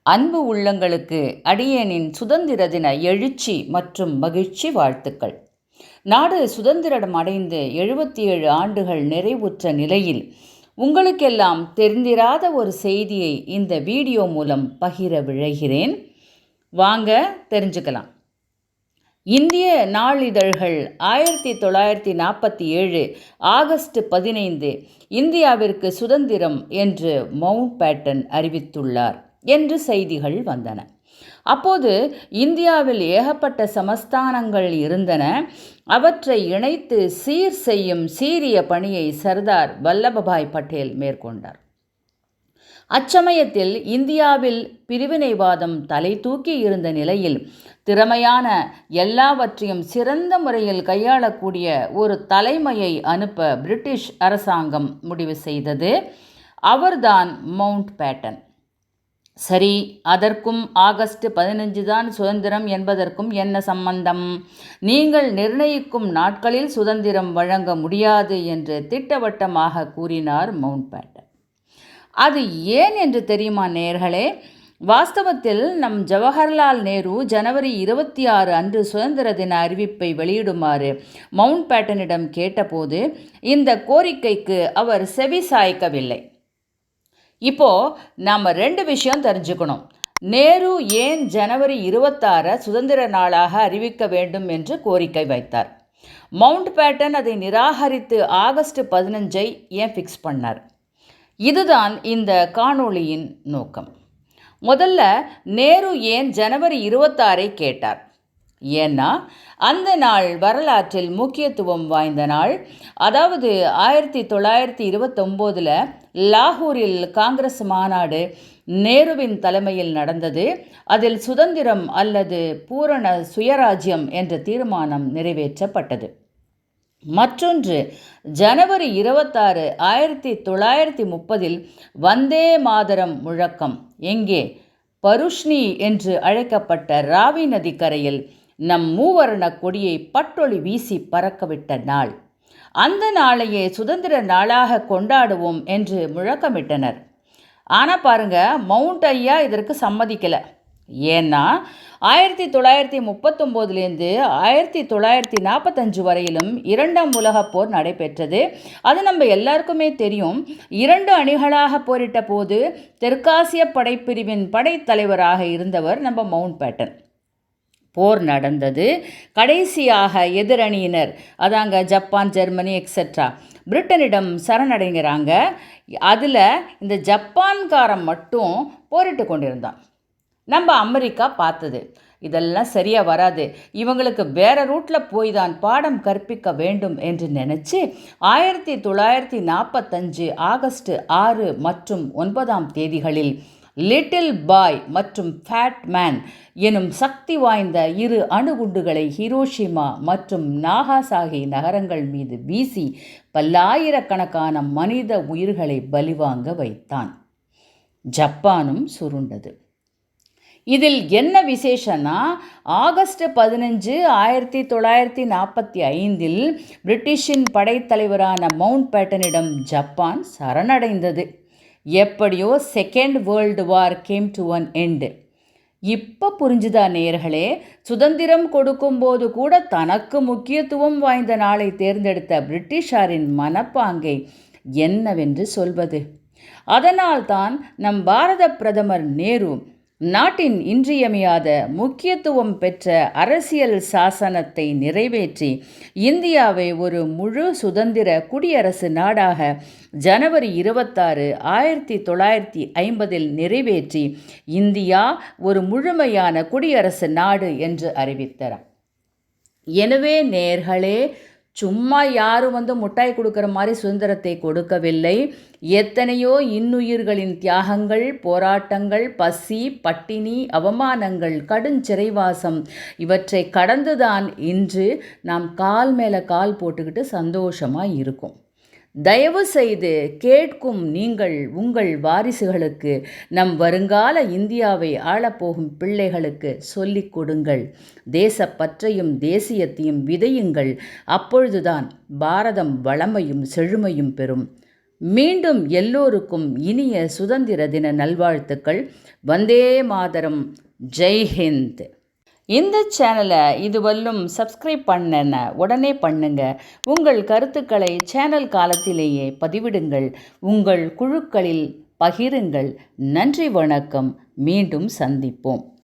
அன்பு உள்ளங்களுக்கு அடியேனின் சுதந்திர தின எழுச்சி மற்றும் மகிழ்ச்சி வாழ்த்துக்கள். நாடு சுதந்திரம் அடைந்து 77 ஆண்டுகள் நிறைவுற்ற நிலையில் உங்களுக்கெல்லாம் தெரிந்திராத ஒரு செய்தியை இந்த வீடியோ மூலம் பகிர விழைகிறேன். வாங்க தெரிஞ்சுக்கலாம். இந்திய நாளிதழ்கள் 1947 ஆகஸ்ட் 15 இந்தியாவிற்கு சுதந்திரம் என்று மவுண்ட் பேட்டன் அறிவித்துள்ளார் என்று செய்திகள் வந்தன. அப்போது இந்தியாவில் ஏகப்பட்ட சமஸ்தானங்கள் இருந்தன. அவற்றை இணைத்து சீர் செய்யும் சீரிய பணியை சர்தார் வல்லபாய் பட்டேல் மேற்கொண்டார். அச்சமயத்தில் இந்தியாவில் பிரிவினைவாதம் தலை தூக்கி இருந்த நிலையில் திறமையான, எல்லாவற்றையும் சிறந்த முறையில் கையாளக்கூடிய ஒரு தலைமையை அனுப்ப பிரிட்டிஷ் அரசாங்கம் முடிவு செய்தது. அவர்தான் மவுண்ட் பேட்டன். சரி, அதற்கும் ஆகஸ்ட் 15 தான் சுதந்திரம் என்பதற்கும் என்ன சம்பந்தம்? நீங்கள் நிர்ணயிக்கும் நாட்களில் சுதந்திரம் வழங்க முடியாது என்று திட்டவட்டமாக கூறினார் மவுண்ட் பேட்டன். அது ஏன் என்று தெரியுமா நேயர்களே? வாஸ்தவத்தில் நம் ஜவஹர்லால் நேரு ஜனவரி 26 அன்று சுதந்திர தின அறிவிப்பை வெளியிடுமாறு மவுண்ட் பேட்டனிடம் கேட்டபோது இந்த கோரிக்கைக்கு அவர் செவி சாய்க்கவில்லை. இப்போ நாம் 2 விஷயம் தெரிஞ்சுக்கணும். நேரு ஏன் ஜனவரி 26 சுதந்திர நாளாக அறிவிக்க வேண்டும் என்று கோரிக்கை வைத்தார்? மவுண்ட் பேட்டன் அதை நிராகரித்து ஆகஸ்ட் 15 ஏன் ஃபிக்ஸ் பண்ணார்? இதுதான் இந்த காணொளியின் நோக்கம். முதல்ல நேரு ஏன் ஜனவரி 26 கேட்டார்? ஏன்னா அந்த நாள் வரலாற்றில் முக்கியத்துவம் வாய்ந்த நாள். அதாவது 1929 லாகூரில் காங்கிரஸ் மாநாடு நேருவின் தலைமையில் நடந்தது. அதில் சுதந்திரம் அல்லது பூரண சுயராஜ்யம் என்ற தீர்மானம் நிறைவேற்றப்பட்டது. மற்றொன்று, ஜனவரி 26 1930 வந்தே மாதரம் முழக்கம் எங்கே? பருஷ்னி என்று அழைக்கப்பட்ட ராவி நதிக்கரையில் நம் மூவர்ண கொடியை பட்டொளி வீசி பறக்கவிட்ட நாள். அந்த நாளையே சுதந்திர நாளாக கொண்டாடுவோம் என்று முழக்கமிட்டனர். ஆனால் பாருங்க, மவுண்ட் ஐயா இதற்கு சம்மதிக்கலை. ஏன்னா 1939 1945 வரையிலும் 2ஆம் உலகப் போர் நடைபெற்றது. அது நம்ம எல்லாருக்குமே தெரியும். 2 அணிகளாக போரிட்ட போது தெற்காசிய படைப்பிரிவின் படைத்தலைவராக இருந்தவர் நம்ம மவுண்ட் பேட்டன். போர் நடந்தது. கடைசியாக எதிரணியினர், அதாங்க ஜப்பான், ஜெர்மனி எக்ஸெட்ரா, பிரிட்டனிடம் சரணடைகிறாங்க. அதில் இந்த ஜப்பான்காரன் மட்டும் போரிட்டு கொண்டிருந்தான். நம்ம அமெரிக்கா பார்த்தது, இதெல்லாம் சரியாக வராது, இவங்களுக்கு வேறு ரூட்டில் போய் தான் பாடம் கற்பிக்க வேண்டும் என்று நினச்சி 1945 ஆகஸ்ட் 6 மற்றும் 9ஆம் தேதிகளில் லிட்டில் பாய் மற்றும் ஃபேட் மேன் எனும் சக்தி வாய்ந்த 2 அணுகுண்டுகளை ஹிரோஷிமா மற்றும் நாகாசாகி நகரங்கள் மீது வீசி பல்லாயிரக்கணக்கான மனித உயிர்களை பலிவாங்க வைத்தான். ஜப்பானும் சுருண்டது. இதில் என்ன விசேஷனா, ஆகஸ்ட் 15 1945 பிரிட்டிஷின் படைத்தலைவரான மவுண்ட் பேட்டனிடம் ஜப்பான் சரணடைந்தது. எப்படியோ second world war came to one end. இப்போ புரிஞ்சுதா நேயர்களே? சுதந்திரம் கொடுக்கும்போது கூட தனக்கு முக்கியத்துவம் வாய்ந்த நாளை தேர்ந்தெடுத்த பிரிட்டிஷாரின் மனப்பாங்கை என்னவென்று சொல்வது? அதனால்தான் நம் பாரத பிரதமர் நேரு நாட்டின் இன்றியமையாத முக்கியத்துவம் பெற்ற அரசியல் சாசனத்தை நிறைவேற்றி இந்தியாவை ஒரு முழு சுதந்திர குடியரசு நாடாக ஜனவரி 26 1950 நிறைவேற்றி இந்தியா ஒரு முழுமையான குடியரசு நாடு என்று அறிவித்தார். எனவே நேயர்களே, சும்மா யாரும் முட்டாய் கொடுக்குற மாதிரி சுதந்திரத்தை கொடுக்கவில்லை. எத்தனையோ இன்னுயிர்களின் தியாகங்கள், போராட்டங்கள், பசி, பட்டினி, அவமானங்கள், கடுஞ்சிறைவாசம் இவற்றை கடந்துதான் இன்று நாம் கால் மேலே கால் போட்டுக்கிட்டு சந்தோஷமாக இருக்கும். தயவு செய்து கேட்கும் நீங்கள் உங்கள் வாரிசுகளுக்கு, நம் வருங்கால இந்தியாவை ஆளப்போகும் பிள்ளைகளுக்கு சொல்லிக் கொடுங்கள். தேசப்பற்றையும் தேசியத்தையும் விதையுங்கள். அப்பொழுதுதான் பாரதம் வளமையும் செழுமையும் பெறும். மீண்டும் எல்லோருக்கும் இனிய சுதந்திர தின நல்வாழ்த்துக்கள். வந்தே மாதரம். ஜெய்ஹிந்த். இந்த சேனலை இதுவரையிலும் சப்ஸ்கிரைப் பண்ணன உடனே பண்ணுங்க. உங்கள் கருத்துக்களை சேனல் காலத்திலேயே பதிவிடுங்கள். உங்கள் குழுக்களில் பகிருங்கள். நன்றி, வணக்கம். மீண்டும் சந்திப்போம்.